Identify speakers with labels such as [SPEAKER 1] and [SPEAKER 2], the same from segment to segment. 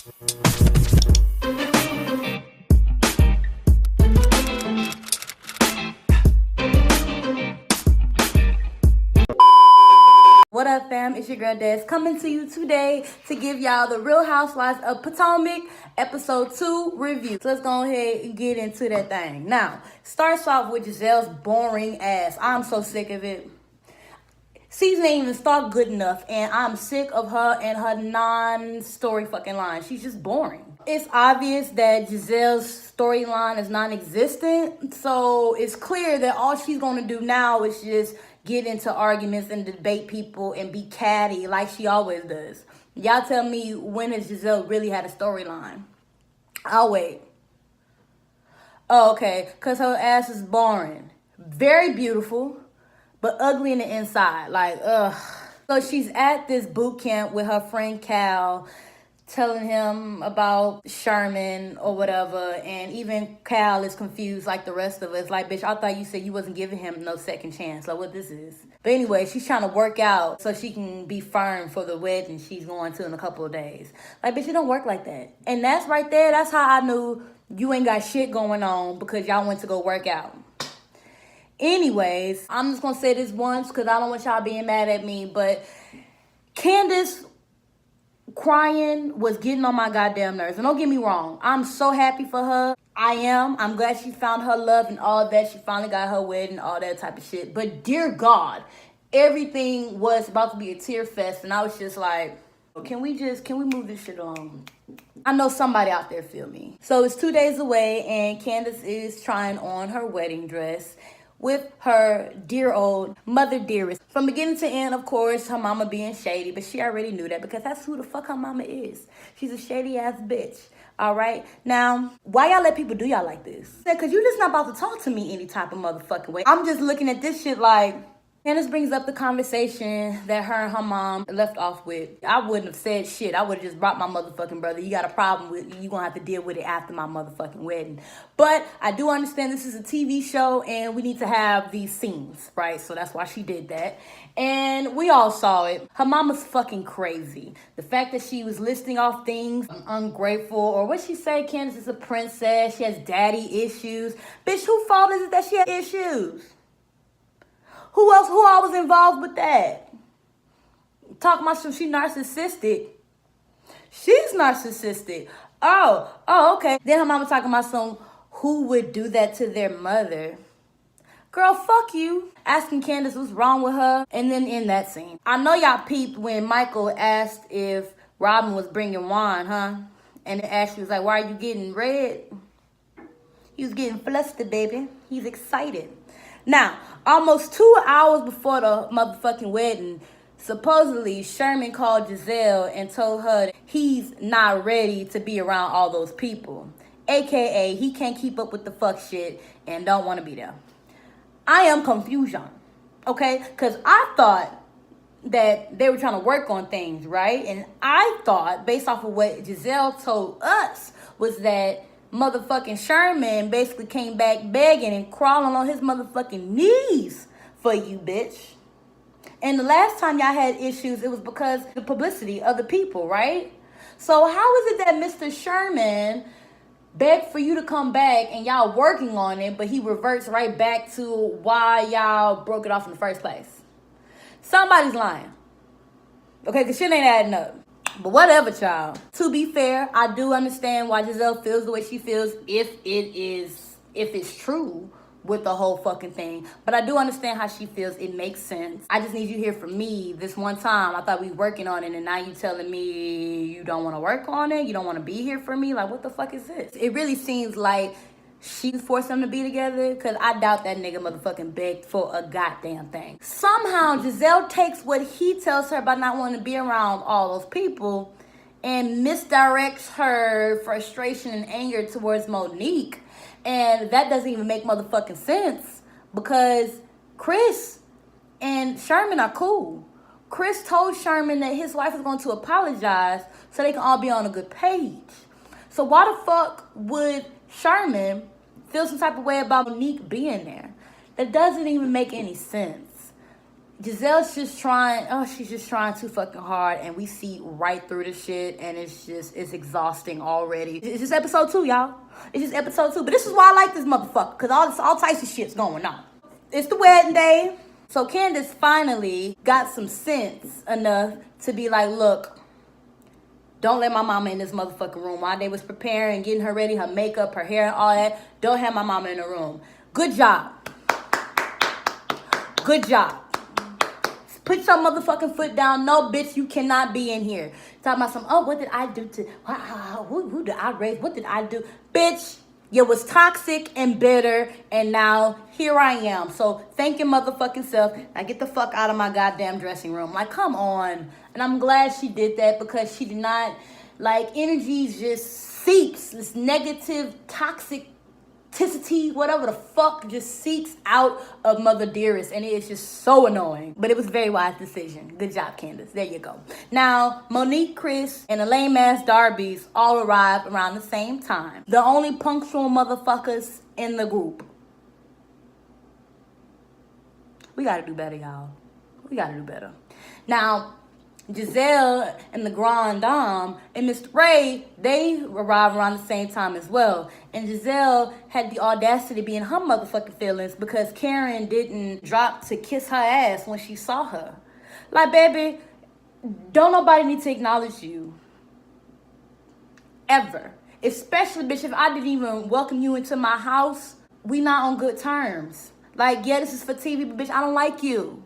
[SPEAKER 1] What up, fam? It's your girl Des coming to you today to give y'all the Real Housewives of Potomac episode 2 review. So let's go ahead and get into that thing. Now, starts off with Gizelle's boring ass. I'm so sick of it. Season ain't even start good enough, and I'm sick of her and her non-story fucking line. She's just boring. It's obvious that Gizelle's storyline is non-existent, so it's clear that all she's gonna do now is just get into arguments and debate people and be catty like she always does. Y'all tell me, when has Gizelle really had a storyline? I'll wait. Oh, okay, because her ass is boring. Very beautiful, but ugly in the inside. Like, ugh. So she's at this boot camp with her friend Cal, telling him about Sherman or whatever, and even Cal is confused like the rest of us. Like, bitch, I thought you said you wasn't giving him no second chance. Like, what this is. But anyway, she's trying to work out so she can be firm for the wedding she's going to in a couple of days. Like, bitch, it don't work like that. And that's right there, that's how I knew you ain't got shit going on, because y'all went to go work out. Anyways, I'm just gonna say this once because I don't want y'all being mad at me, but Candiace crying was getting on my goddamn nerves. And don't get me wrong, I'm so happy for her. I am. I'm glad she found her love and all that. She finally got her wedding, all that type of shit. But dear God, everything was about to be a tear fest, and I was just like, can we move this shit along? I know somebody out there feel me. So it's 2 days away, and Candiace is trying on her wedding dress with her dear old mother dearest. From beginning to end, of course, her mama being shady, but she already knew that because that's who the fuck her mama is. She's a shady ass bitch. All right. Now, why y'all let people do y'all like this? Because you just not about to talk to me any type of motherfucking way. I'm just looking at this shit like, Candiace brings up the conversation that her and her mom left off with. I wouldn't have said shit. I would have just brought my motherfucking brother. You got a problem with, you gonna have to deal with it after my motherfucking wedding. But I do understand this is a TV show and we need to have these scenes, right? So that's why she did that. And we all saw it. Her mama's fucking crazy. The fact that she was listing off things, ungrateful, or what she say, Candiace is a princess, she has daddy issues. Bitch, whose fault is it that she has issues? Who all was involved with that? Talking about some, she narcissistic. She's narcissistic. Oh, okay. Then her mama talking about some, who would do that to their mother? Girl, fuck you. Asking Candiace what's wrong with her. And then in that scene, I know y'all peeped when Michael asked if Robin was bringing wine, huh? And Ashley was like, why are you getting red? He was getting flustered, baby. He's excited. Now, almost 2 hours before the motherfucking wedding, supposedly Sherman called Gizelle and told her that he's not ready to be around all those people. AKA, he can't keep up with the fuck shit and don't want to be there. I am confusion, okay? Because I thought that they were trying to work on things, right? And I thought, based off of what Gizelle told us, was that motherfucking Sherman basically came back begging and crawling on his motherfucking knees for you, bitch. And the last time y'all had issues, it was because the publicity of the people, right? So how is it that Mr. Sherman begged for you to come back and y'all working on it, but he reverts right back to why y'all broke it off in the first place? Somebody's lying. Okay, because shit ain't adding up. But whatever, child. To be fair, I do understand why Gizelle feels the way she feels if it's true with the whole fucking thing. But I do understand how she feels. It makes sense. I just need you here for me this one time. I thought we were working on it, and now you telling me you don't want to work on it? You don't want to be here for me? Like, what the fuck is this? It really seems like she forced them to be together, because I doubt that nigga motherfucking begged for a goddamn thing. Somehow, Gizelle takes what he tells her about not wanting to be around all those people and misdirects her frustration and anger towards Monique. And that doesn't even make motherfucking sense, because Chris and Sherman are cool. Chris told Sherman that his wife is going to apologize so they can all be on a good page. So why the fuck would Sherman feel some type of way about Monique being there? That doesn't even make any sense. Gizelle's just trying, she's just trying too fucking hard, and we see right through the shit, and it's exhausting already. It's just episode 2, y'all. It's just episode 2. But this is why I like this motherfucker, because all types of shit's going on. It's the wedding day. So Candiace finally got some sense enough to be like, look, don't let my mama in this motherfucking room. While they was preparing, getting her ready, her makeup, her hair, and all that, don't have my mama in the room. Good job. Good job. Put your motherfucking foot down. No, bitch, you cannot be in here. Talking about some, what did I do to, who did I raise? What did I do? Bitch, you was toxic and bitter, and now here I am. So thank your motherfucking self. Now get the fuck out of my goddamn dressing room. Like, come on. And I'm glad she did that, because she did not, energy just seeps. This negative, toxic, whatever the fuck, just seeps out of Mother Dearest, and it is just so annoying. But it was a very wise decision. Good job, Candiace. There you go. Now, Monique, Chris, and the lame ass Darbies all arrived around the same time. The only punctual motherfuckers in the group. We gotta do better, y'all. We gotta do better. Now, Gizelle and the Grand Dame and Mr. Ray, they arrived around the same time as well. And Gizelle had the audacity to be in her motherfucking feelings because Karen didn't drop to kiss her ass when she saw her. Like, baby, don't nobody need to acknowledge you. Ever. Especially, bitch, if I didn't even welcome you into my house, we not on good terms. Like, yeah, this is for TV, but bitch, I don't like you.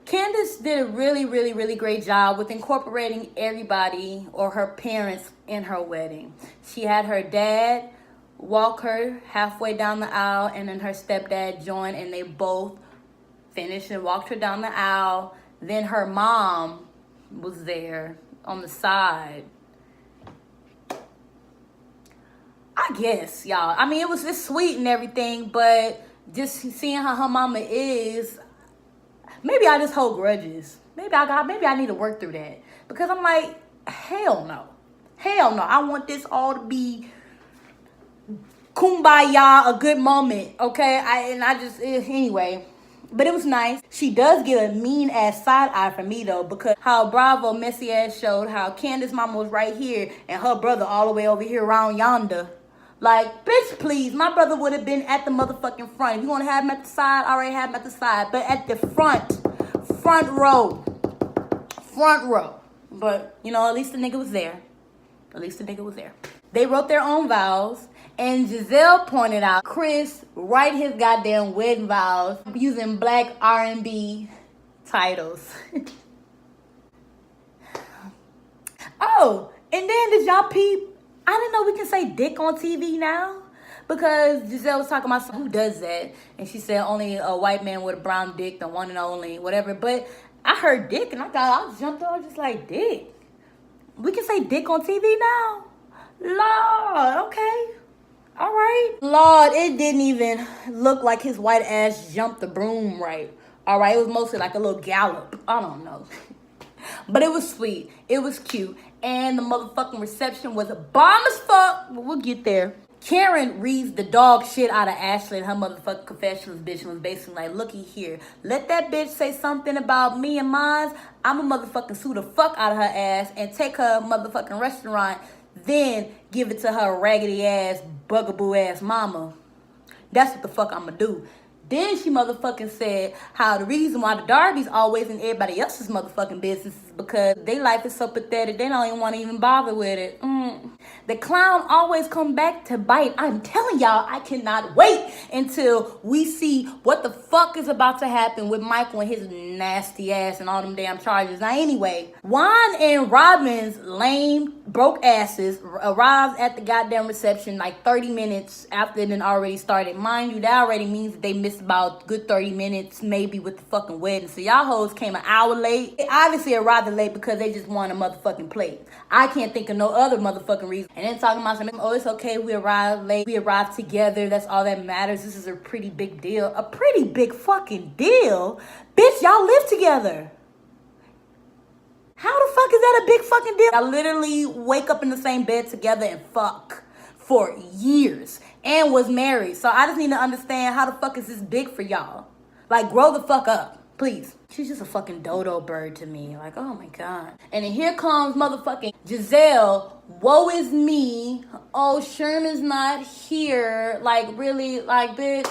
[SPEAKER 1] Candiace did a really, really, really great job with incorporating everybody or her parents in her wedding. She had her dad walk her halfway down the aisle, and then her stepdad joined, and they both finished and walked her down the aisle. Then her mom was there on the side. I guess, y'all. I mean, it was just sweet and everything, but just seeing how her mama is, maybe I just hold grudges. Maybe I need to work through that. Because I'm like, hell no. Hell no. I want this all to be kumbaya, a good moment. Okay? Anyway. But it was nice. She does get a mean ass side eye from me though, because how Bravo messy ass showed how Candiace mama was right here and her brother all the way over here around yonder. Like, bitch, please. My brother would have been at the motherfucking front. If you want to have him at the side, already have him at the side. But at the front row. Front row. But, at least the nigga was there. At least the nigga was there. They wrote their own vows. And Gizelle pointed out Chris write his goddamn wedding vows using black R&B titles. Oh, and then did y'all peep? I didn't know we can say dick on TV now, because Gizelle was talking about who does that, and she said only a white man with a brown dick, the one and only, whatever. But I heard dick, and I jumped on just like, dick. We can say dick on TV now? Lord, okay. All right. Lord, it didn't even look like his white ass jumped the broom right. All right, it was mostly like a little gallop. I don't know. But it was sweet. It was cute. And the motherfucking reception was a bomb as fuck. But we'll get there. Karen reads the dog shit out of Ashley and her motherfucking confessionals, bitch, and was basically like, looky here. Let that bitch say something about me and mine. I'ma motherfucking sue the fuck out of her ass and take her motherfucking restaurant, then give it to her raggedy ass, bugaboo ass mama. That's what the fuck I'ma do. Then she motherfucking said how the reason why the Darbies always in everybody else's motherfucking business is because their life is so pathetic, they don't even want to even bother with it. The clown always come back to bite. I'm telling y'all, I cannot wait until we see what the fuck is about to happen with Michael and his nasty ass and all them damn charges. Now anyway, Juan and Robin's lame, broke asses arrived at the goddamn reception like 30 minutes after it had already started. Mind you, that already means that they missed about good 30 minutes maybe with the fucking wedding. So y'all hoes came an hour late. They obviously arrived late because they just want a motherfucking plate. I can't think of no other motherfucking reason. And then talking about something, it's okay, we arrived late, we arrived together, that's all that matters. This is a pretty big deal. A pretty big fucking deal? Bitch, y'all live together. How the fuck is that a big fucking deal? Y'all literally wake up in the same bed together and fuck for years and was married. So I just need to understand, how the fuck is this big for y'all? Like, grow the fuck up. Please. She's just a fucking dodo bird to me. Like, oh my God. And then here comes motherfucking Gizelle. Woe is me. Oh, Sherman's not here. Like, really? Like, bitch.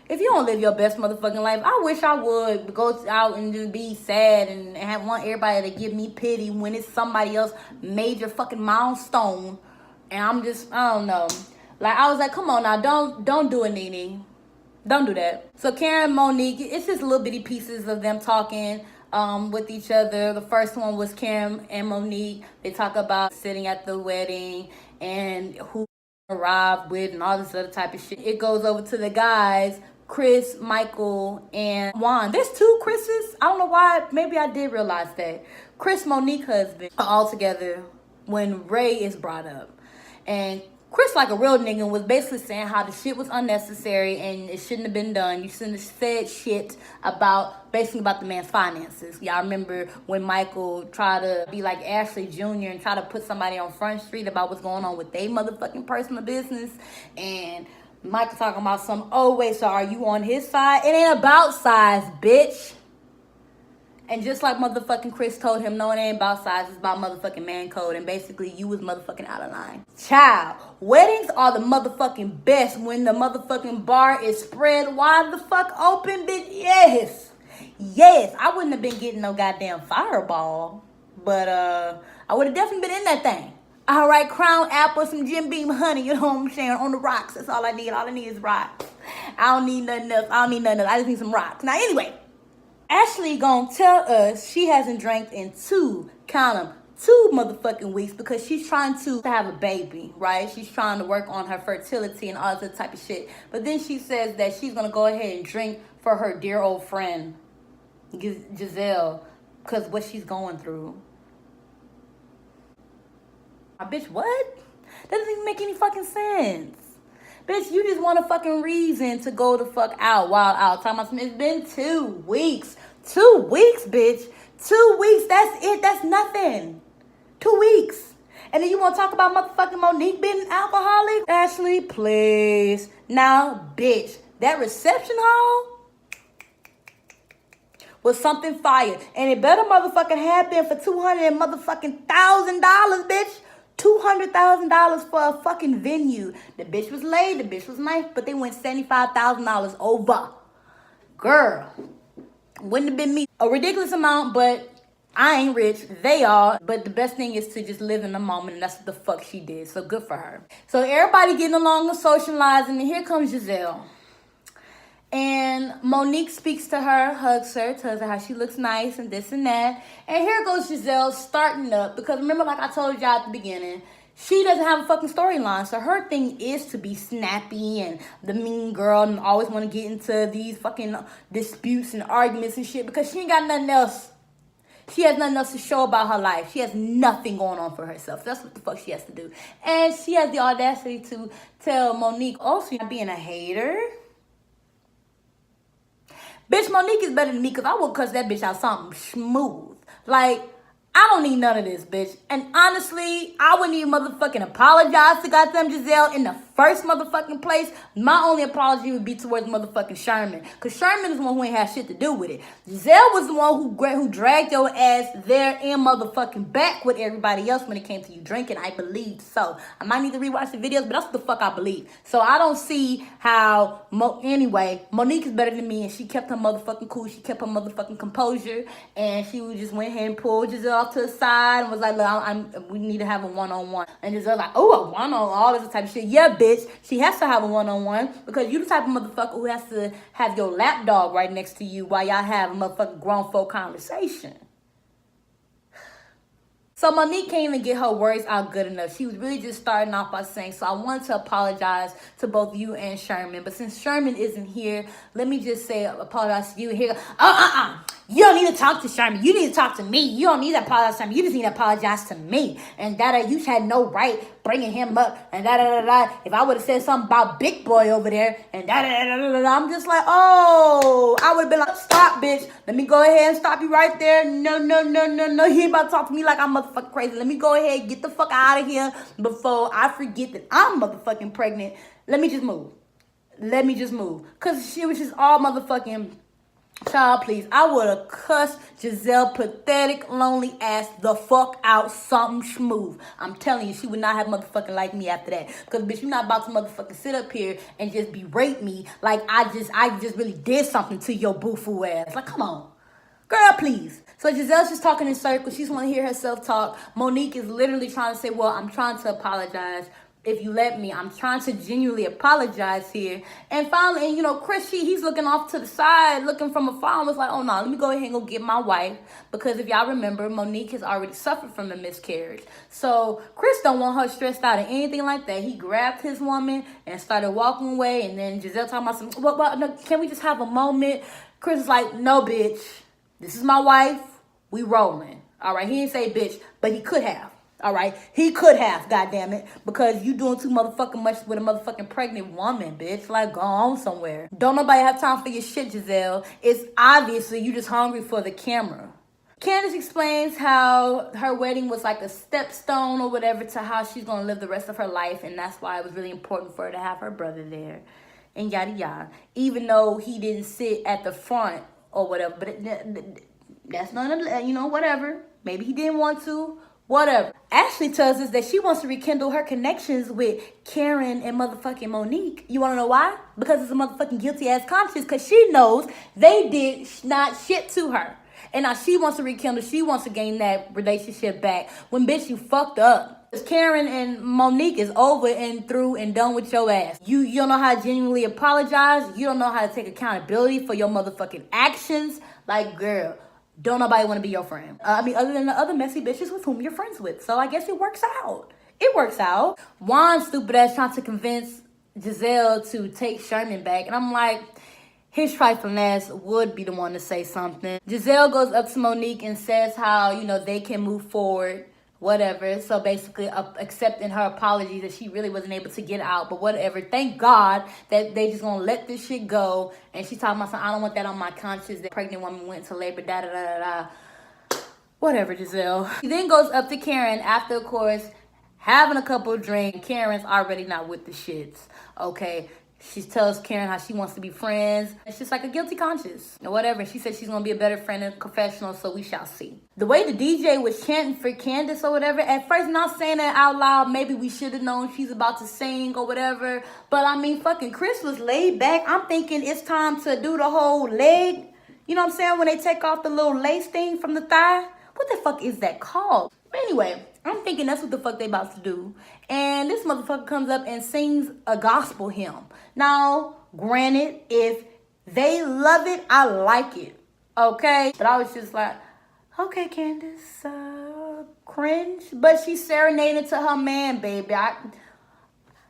[SPEAKER 1] If you don't live your best motherfucking life, I wish I would go out and just be sad and want everybody to give me pity when it's somebody else major fucking milestone. And I'm just, I don't know. Like, I was like, come on now, don't do it, Nene. Don't do that. So Karen and Monique, it's just little bitty pieces of them talking with each other. The first one was Karen and Monique. They talk about sitting at the wedding and who arrived with and all this other type of shit. It goes over to the guys, Chris, Michael, and Juan. There's two Chris's. I don't know why. Maybe I did realize that. Chris, Monique husband, are all together when Ray is brought up. And Chris, like a real nigga, was basically saying how the shit was unnecessary and it shouldn't have been done. You shouldn't have said shit basically about the man's finances. Y'all remember when Michael tried to be like Ashley Jr. and try to put somebody on Front Street about what's going on with their motherfucking personal business. And Michael talking about some, oh wait, so are you on his side? It ain't about size, bitch. And just like motherfucking Chris told him, no, it ain't about size, it's about motherfucking man code. And basically, you was motherfucking out of line. Child, weddings are the motherfucking best when the motherfucking bar is spread wide the fuck open, bitch. Yes. Yes, I wouldn't have been getting no goddamn fireball. But, I would have definitely been in that thing. All right, Crown Apple, some Jim Beam honey, you know what I'm saying, on the rocks. That's all I need. All I need is rocks. I don't need nothing else. I just need some rocks. Now, anyway. Ashley gonna tell us she hasn't drank in two motherfucking weeks because she's trying to have a baby, right? She's trying to work on her fertility and all that type of shit. But then she says that she's gonna go ahead and drink for her dear old friend, Gizelle, because what she's going through. Bitch, what? That doesn't even make any fucking sense. Bitch, you just want a fucking reason to go the fuck out, wild out. Talking about it's been 2 weeks. 2 weeks, bitch. 2 weeks, that's it. That's nothing. 2 weeks. And then you want to talk about motherfucking Monique being an alcoholic? Ashley, please. Now, bitch, that reception hall was something fire. And it better motherfucking have been for $200,000, bitch. $200,000 for a fucking venue. The bitch was laid, the bitch was nice, but they went $75,000 over. Girl, wouldn't have been me. A ridiculous amount, but I ain't rich. They are. But the best thing is to just live in the moment, and that's what the fuck she did. So good for her. So everybody getting along and socializing, and here comes Gizelle. And Monique speaks to her, hugs her, tells her how she looks nice and this and that. And here goes Gizelle starting up. Because remember, like I told y'all at the beginning, she doesn't have a fucking storyline. So her thing is to be snappy and the mean girl and always want to get into these fucking disputes and arguments and shit. Because she ain't got nothing else. She has nothing else to show about her life. She has nothing going on for herself. That's what the fuck she has to do. And she has the audacity to tell Monique, oh, so you're not being a hater? Bitch, Monique is better than me because I would cuss that bitch out something smooth. Like, I don't need none of this, bitch. And honestly, I wouldn't even motherfucking apologize to goddamn Gizelle in the first motherfucking place. My only apology would be towards motherfucking Sherman. Because Sherman is the one who ain't had shit to do with it. Gizelle was the one who dragged your ass there and motherfucking back with everybody else when it came to you drinking. I believe so. I might need to rewatch the videos, but that's what the fuck I believe. So I don't see how, anyway, Monique is better than me and she kept her motherfucking cool. She kept her motherfucking composure. And she just went ahead and pulled Gizelle to the side and was like, look, we need to have a one-on-one. And Gizelle like, oh, a one-on-one, all this type of shit. Yeah, bitch, she has to have a one-on-one because you the type of motherfucker who has to have your lapdog right next to you while y'all have a motherfucking grown folk conversation. So Monique can't even get her words out good enough. She was really just starting off by saying, so I want to apologize to both you and Sherman. But since Sherman isn't here, let me just say apologize to you. Here, you don't need to talk to Sherman. You need to talk to me. You don't need to apologize to Sherman. You just need to apologize to me. And you had no right bringing him up. And If I would have said something about Big Boy over there. And I'm just like, oh, I would have been like, stop, bitch. Let me go ahead and stop you right there. No. You ain't about to talk to me like I'm motherfucking crazy. Let me go ahead and get the fuck out of here before I forget that I'm motherfucking pregnant. Let me just move. Because she was just all motherfucking Child, please. I would have cussed Gizelle pathetic, lonely ass the fuck out something smooth. I'm telling you, she would not have motherfucking liked me after that. Because, bitch, you're not about to motherfucking sit up here and just berate me like I just really did something to your boo-foo ass. Like, come on. Girl, please. So Giselle's just talking in circles. She just want to hear herself talk. Monique is literally trying to say, well, I'm trying to apologize. If you let me, I'm trying to genuinely apologize here. And finally, and you know, Chris, he's looking off to the side, looking from afar, and was like, oh no, let me go ahead and go get my wife. Because if y'all remember, Monique has already suffered from a miscarriage. So Chris don't want her stressed out or anything like that. He grabbed his woman and started walking away. And then Gizelle talking about some, well, no, can we just have a moment? Chris is like, no, bitch. This is my wife. We rolling. All right. He didn't say bitch, but he could have. All right. He could have, goddammit, because you doing too motherfucking much with a motherfucking pregnant woman, bitch. Like, go on somewhere. Don't nobody have time for your shit, Gizelle. It's obviously you just hungry for the camera. Candiace explains how her wedding was like a stepstone or whatever to how she's going to live the rest of her life. And that's why it was really important for her to have her brother there. And yada yada. Even though he didn't sit at the front or whatever. But that's not, you know, whatever. Maybe he didn't want to. Whatever. Ashley tells us that she wants to rekindle her connections with Karen and motherfucking Monique. You want to know why? Because it's a motherfucking guilty ass conscience. Because she knows they did not shit to her. And now she wants to rekindle. She wants to gain that relationship back. When, bitch, you fucked up. Karen and Monique is over and through and done with your ass. You don't know how to genuinely apologize. You don't know how to take accountability for your motherfucking actions. Like, girl, don't nobody want to be your friend. Other than the other messy bitches with whom you're friends with. So I guess it works out. It works out. Juan's stupid ass trying to convince Gizelle to take Sherman back. And I'm like, his trifling ass would be the one to say something. Gizelle goes up to Monique and says how, you know, they can move forward. Whatever. So basically accepting her apologies that she really wasn't able to get out. But whatever. Thank God that they just gonna let this shit go. And she's talking about something. I don't want that on my conscience. The pregnant woman went into labor. Da da da da da. Whatever, Gizelle. She then goes up to Karen after, of course, having a couple of drinks. Karen's already not with the shits. Okay. She tells Karen how she wants to be friends. It's just like a guilty conscience or whatever. She said she's going to be a better friend and professional, so we shall see. The way the DJ was chanting for Candiace or whatever, at first not saying that out loud, maybe we should have known she's about to sing or whatever. But I mean, fucking Chris was laid back. I'm thinking it's time to do the whole leg. You know what I'm saying? When they take off the little lace thing from the thigh. What the fuck is that called? Anyway, I'm thinking that's what the fuck they about to do. And this motherfucker comes up and sings a gospel hymn. Now, granted, if they love it, I like it. Okay? But I was just like, okay, Candiace, cringe. But she's serenading to her man, baby. I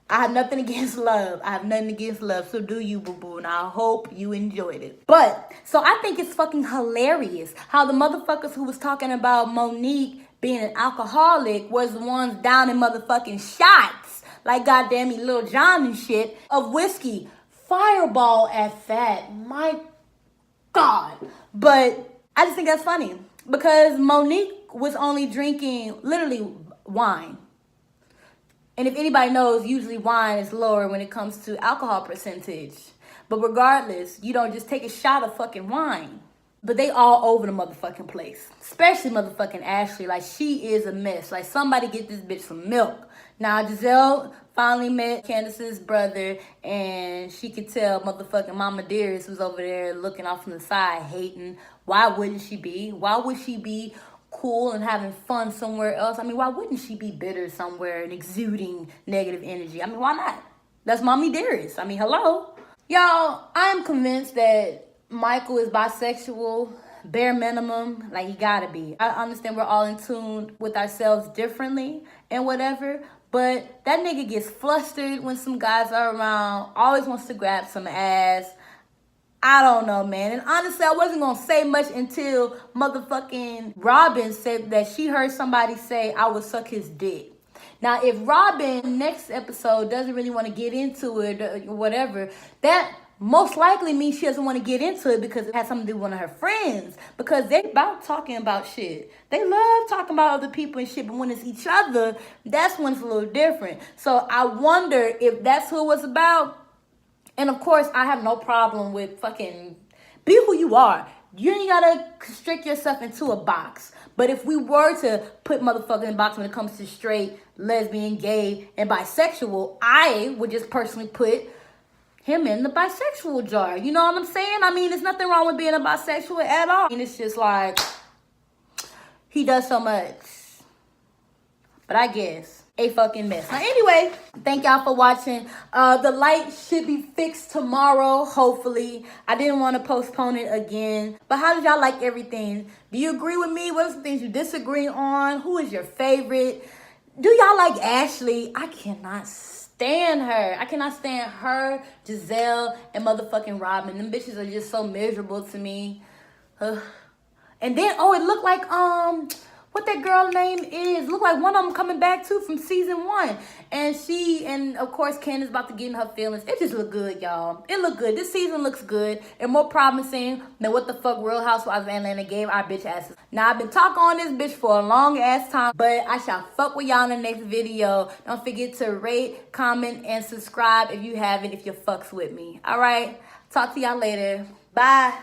[SPEAKER 1] have nothing against love. I have nothing against love. So do you, boo-boo. And I hope you enjoyed it. But, so I think it's fucking hilarious how the motherfuckers who was talking about Monique being an alcoholic was the ones down in motherfucking shots. Like goddamn me, Lil Jon and shit of whiskey. Fireball at that. My God. But I just think that's funny. Because Monique was only drinking literally wine. And if anybody knows, usually wine is lower when it comes to alcohol percentage. But regardless, you don't just take a shot of fucking wine. But they all over the motherfucking place. Especially motherfucking Ashley. Like, she is a mess. Like, somebody get this bitch some milk. Now, Gizelle finally met Candiace's brother. And she could tell motherfucking Mama Dearest was over there looking off from the side, hating. Why wouldn't she be? Why would she be cool and having fun somewhere else? I mean, why wouldn't she be bitter somewhere and exuding negative energy? I mean, why not? That's Mommy Dearest. I mean, hello. Y'all, I am convinced that Michael is bisexual, bare minimum, like he gotta be. I understand we're all in tune with ourselves differently and whatever, but that nigga gets flustered when some guys are around, always wants to grab some ass. I don't know, man. And honestly, I wasn't gonna say much until motherfucking Robin said that she heard somebody say I would suck his dick. Now, if Robin, next episode, doesn't really want to get into it or whatever, that most likely means she doesn't want to get into it because it has something to do with one of her friends. Because they about talking about shit. They love talking about other people and shit, but when it's each other, that's when it's a little different. So I wonder if that's who it was about. And of course, I have no problem with fucking Be who you are. You ain't gotta constrict yourself into a box. But if we were to put motherfuckers in a box when it comes to straight, lesbian, gay, and bisexual, I would just personally put him in the bisexual jar. You know what I'm saying? I mean, there's nothing wrong with being a bisexual at all. I mean, it's just like, he does so much. But I guess a fucking mess. Now, anyway, thank y'all for watching. The light should be fixed tomorrow, hopefully. I didn't want to postpone it again. But how did y'all like everything? Do you agree with me? What are some things you disagree on? Who is your favorite? Do y'all like Ashley? I cannot stand her. I cannot stand her, Gizelle, and motherfucking Robin. Them bitches are just so miserable to me. And then, oh, it looked like, what that girl name is. Look like one of them coming back too from season 1. And of course Candiace about to get in her feelings. It just look good, y'all. It look good. This season looks good and more promising than what the fuck Real Housewives of Atlanta gave our bitch asses. Now, I've been talking on this bitch for a long ass time, but I shall fuck with y'all in the next video. Don't forget to rate, comment, and subscribe if you haven't, if you fucks with me. All right. Talk to y'all later. Bye.